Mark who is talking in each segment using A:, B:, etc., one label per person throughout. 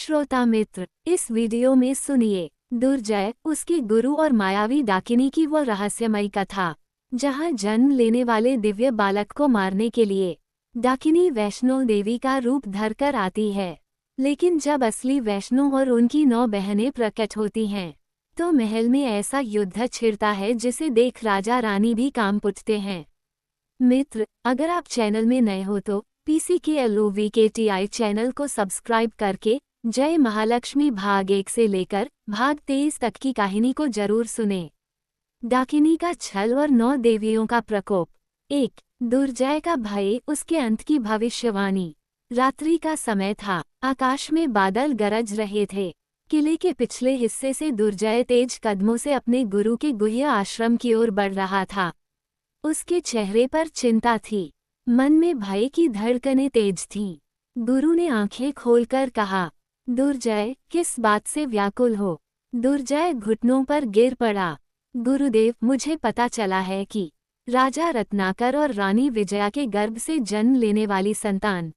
A: श्रोता मित्र, इस वीडियो में सुनिए दुर्जय, उसके गुरु और मायावी डाकिनी की वो रहस्यमयी कथा, जहां जन्म लेने वाले दिव्य बालक को मारने के लिए डाकिनी वैष्णो देवी का रूप धरकर आती है। लेकिन जब असली वैष्णो और उनकी 9 बहनें प्रकट होती हैं, तो महल में ऐसा युद्ध छिड़ता है जिसे देख राजा रानी भी कांप उठते हैं। मित्र, अगर आप चैनल में नए हो तो PCKLOVKTI चैनल को सब्सक्राइब करके जय महालक्ष्मी भाग 1 से लेकर भाग 23 तक की कहानी को जरूर सुनें। डाकिनी का छल और 9 देवियों का प्रकोप। 1. दुर्जय का भय, उसके अंत की भविष्यवाणी। रात्रि का समय था, आकाश में बादल गरज रहे थे। किले के पिछले हिस्से से दुर्जय तेज कदमों से अपने गुरु के गुह्य आश्रम की ओर बढ़ रहा था। उसके चेहरे पर चिंता थी, मन में भय की धड़कनें तेज थीं। गुरु ने आंखें खोलकर कहा, दुर्जय, किस बात से व्याकुल हो? दुर्जय घुटनों पर गिर पड़ा। गुरुदेव, मुझे पता चला है कि राजा रत्नाकर और रानी विजया के गर्भ से जन्म लेने वाली संतान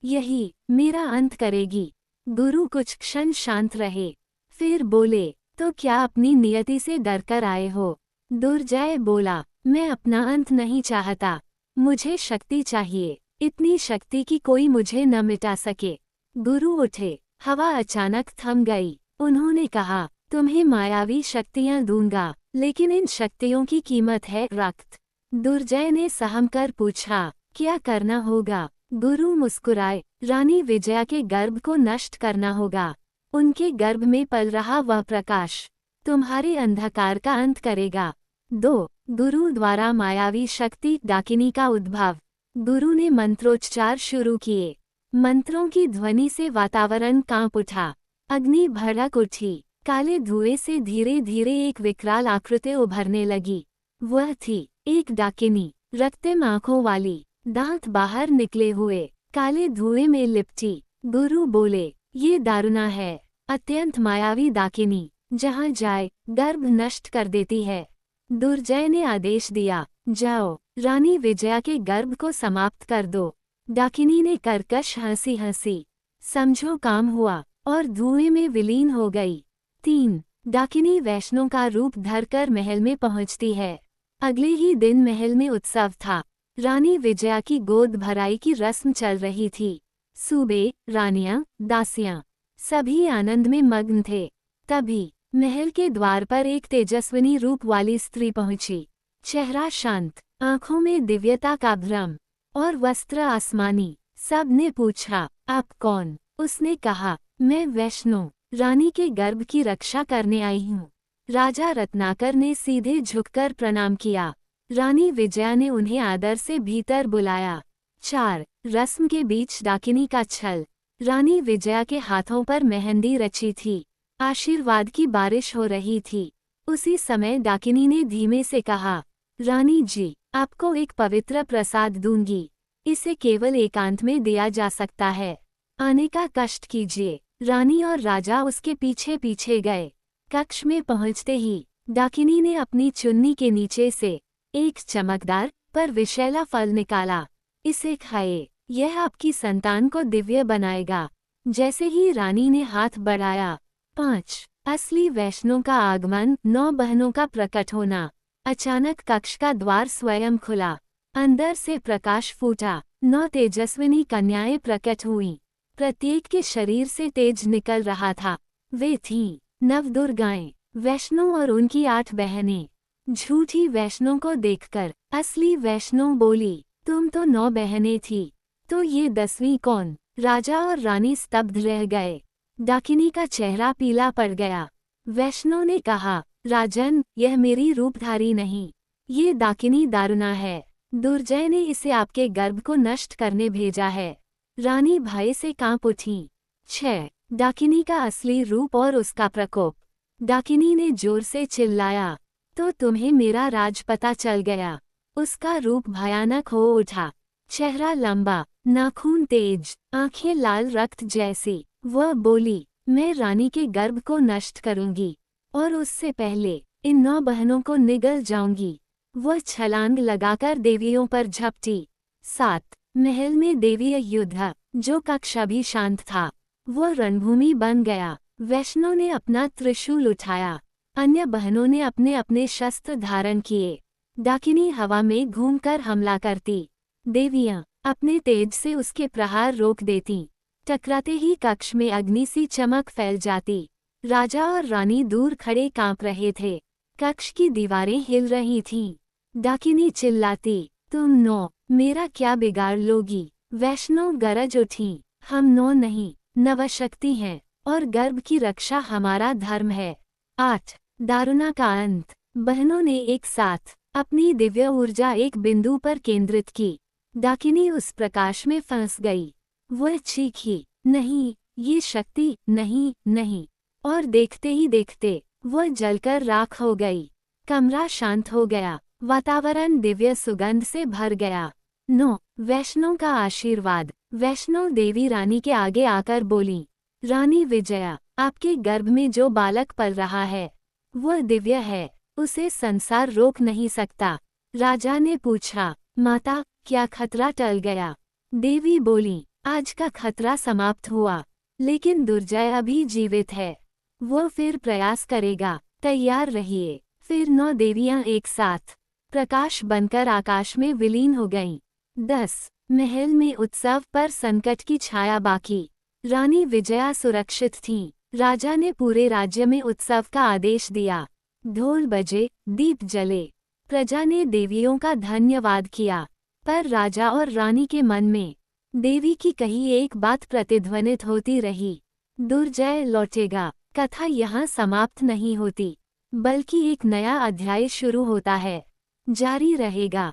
A: यही मेरा अंत करेगी। गुरु कुछ क्षण शांत रहे, फिर बोले, तो क्या अपनी नियति से डरकर आए हो? दुर्जय बोला, मैं अपना अंत नहीं चाहता, मुझे शक्ति चाहिए, इतनी शक्ति कि कोई मुझे न मिटा सके। गुरु उठे, हवा अचानक थम गई। उन्होंने कहा, तुम्हें मायावी शक्तियां दूंगा, लेकिन इन शक्तियों की कीमत है रक्त। दुर्जय ने सहम कर पूछा, क्या करना होगा? गुरु मुस्कुराए, रानी विजया के गर्भ को नष्ट करना होगा। उनके गर्भ में पल रहा वह प्रकाश तुम्हारे अंधकार का अंत करेगा। 2. गुरु द्वारा मायावी शक्ति डाकिनी का उद्भव। गुरु ने मंत्रोच्चार शुरू किए। मंत्रों की ध्वनि से वातावरण कांप उठा, अग्नि भड़क उठी। काले धुएं से धीरे धीरे एक विकराल आकृति उभरने लगी। वह थी एक डाकिनी, रक्तम आंखों वाली, दांत बाहर निकले हुए, काले धुएं में लिपटी। गुरु बोले, ये दारुणा है, अत्यंत मायावी डाकिनी, जहां जाए गर्भ नष्ट कर देती है। दुर्जय ने आदेश दिया, जाओ, रानी विजया के गर्भ को समाप्त कर दो। डाकिनी ने कर्कश हंसी हंसी, समझो काम हुआ, और धुएं में विलीन हो गई। 3. डाकिनी वैष्णो का रूप धरकर महल में पहुंचती है। अगले ही दिन महल में उत्सव था। रानी विजया की गोद भराई की रस्म चल रही थी। सूबे, रानियां, दासियां, सभी आनंद में मग्न थे। तभी महल के द्वार पर एक तेजस्विनी रूप वाली स्त्री पहुंची। चेहरा शांत, आंखों में दिव्यता का भ्रम, और वस्त्र आसमानी। सब ने पूछा, आप कौन? उसने कहा, मैं वैष्णो, रानी के गर्भ की रक्षा करने आई हूँ। राजा रत्नाकर ने सीधे झुककर प्रणाम किया। रानी विजया ने उन्हें आदर से भीतर बुलाया। 4. रस्म के बीच डाकिनी का छल। रानी विजया के हाथों पर मेहंदी रची थी, आशीर्वाद की बारिश हो रही थी। उसी समय डाकिनी ने धीमे से कहा, रानी जी, आपको एक पवित्र प्रसाद दूंगी, इसे केवल एकांत में दिया जा सकता है, आने का कष्ट कीजिए। रानी और राजा उसके पीछे पीछे गए। कक्ष में पहुंचते ही डाकिनी ने अपनी चुन्नी के नीचे से एक चमकदार पर विषैला फल निकाला। इसे खाए, यह आपकी संतान को दिव्य बनाएगा। जैसे ही रानी ने हाथ बढ़ाया। 5. असली वैष्णो का आगमन, 9 बहनों का प्रकट होना। अचानक कक्ष का द्वार स्वयं खुला, अंदर से प्रकाश फूटा। 9 तेजस्विनी कन्याएं प्रकट हुईं। प्रत्येक के शरीर से तेज निकल रहा था। वे थीं नवदुर्गाएं, वैष्णो और उनकी 8 बहनें। झूठी वैष्णो को देखकर असली वैष्णो बोली, तुम तो 9 बहनें थी, तो ये 10वीं कौन? राजा और रानी स्तब्ध रह गए। डाकिनी का चेहरा पीला पड़ गया। वैष्णो ने कहा, राजन, यह मेरी रूपधारी नहीं, ये डाकिनी दारुणा है। दुर्जय ने इसे आपके गर्भ को नष्ट करने भेजा है। रानी भय से कांप उठी। 6. डाकिनी का असली रूप और उसका प्रकोप। डाकिनी ने जोर से चिल्लाया, तो तुम्हें मेरा राज पता चल गया। उसका रूप भयानक हो उठा, चेहरा लंबा, नाखून तेज, आंखें लाल रक्त जैसी। वह बोली, मैं रानी के गर्भ को नष्ट करूंगी, और उससे पहले इन 9 बहनों को निगल जाऊंगी। वह छलांग लगाकर देवियों पर झपटी। 7. महल में देवीय युद्ध। जो कक्ष अभी शांत था, वो रणभूमि बन गया। वैष्णव ने अपना त्रिशूल उठाया, अन्य बहनों ने अपने अपने शस्त्र धारण किए। डाकिनी हवा में घूमकर हमला करती, देवियां अपने तेज से उसके प्रहार रोक देती। टकराते ही कक्ष में अग्नि सी चमक फैल जाती। राजा और रानी दूर खड़े कांप रहे थे। कक्ष की दीवारें हिल रही थीं। डाकिनी चिल्लाती, तुम नौ मेरा क्या बिगाड़ लोगी? वैष्णव गरज उठी, हम नौ नहीं, नवशक्ति हैं, और गर्भ की रक्षा हमारा धर्म है। 8 दारुणा का अंत। बहनों ने एक साथ अपनी दिव्य ऊर्जा एक बिंदु पर केंद्रित की। डाकिनी उस प्रकाश में फंस गई। वह चीखी, नहीं, ये शक्ति नहीं, नहीं, और देखते ही देखते वह जलकर राख हो गई। कमरा शांत हो गया, वातावरण दिव्य सुगंध से भर गया। 9 वैष्णव का आशीर्वाद। वैष्णव देवी रानी के आगे आकर बोली, रानी विजया, आपके गर्भ में जो बालक पल रहा है वह दिव्य है, उसे संसार रोक नहीं सकता। राजा ने पूछा, माता, क्या खतरा टल गया? देवी बोली, आज का खतरा समाप्त हुआ, लेकिन दुर्जय अभी जीवित है। वो फिर प्रयास करेगा, तैयार रहिए। फिर 9 देवियां एक साथ प्रकाश बनकर आकाश में विलीन हो गईं। 10 महल में उत्सव पर संकट की छाया बाकी। रानी विजया सुरक्षित थीं। राजा ने पूरे राज्य में उत्सव का आदेश दिया। ढोल बजे, दीप जले, प्रजा ने देवियों का धन्यवाद किया। पर राजा और रानी के मन में देवी की कही एक बात प्रतिध्वनित होती रही, दुर्जय लौटेगा। कथा यहाँ समाप्त नहीं होती, बल्कि एक नया अध्याय शुरू होता है। जारी रहेगा।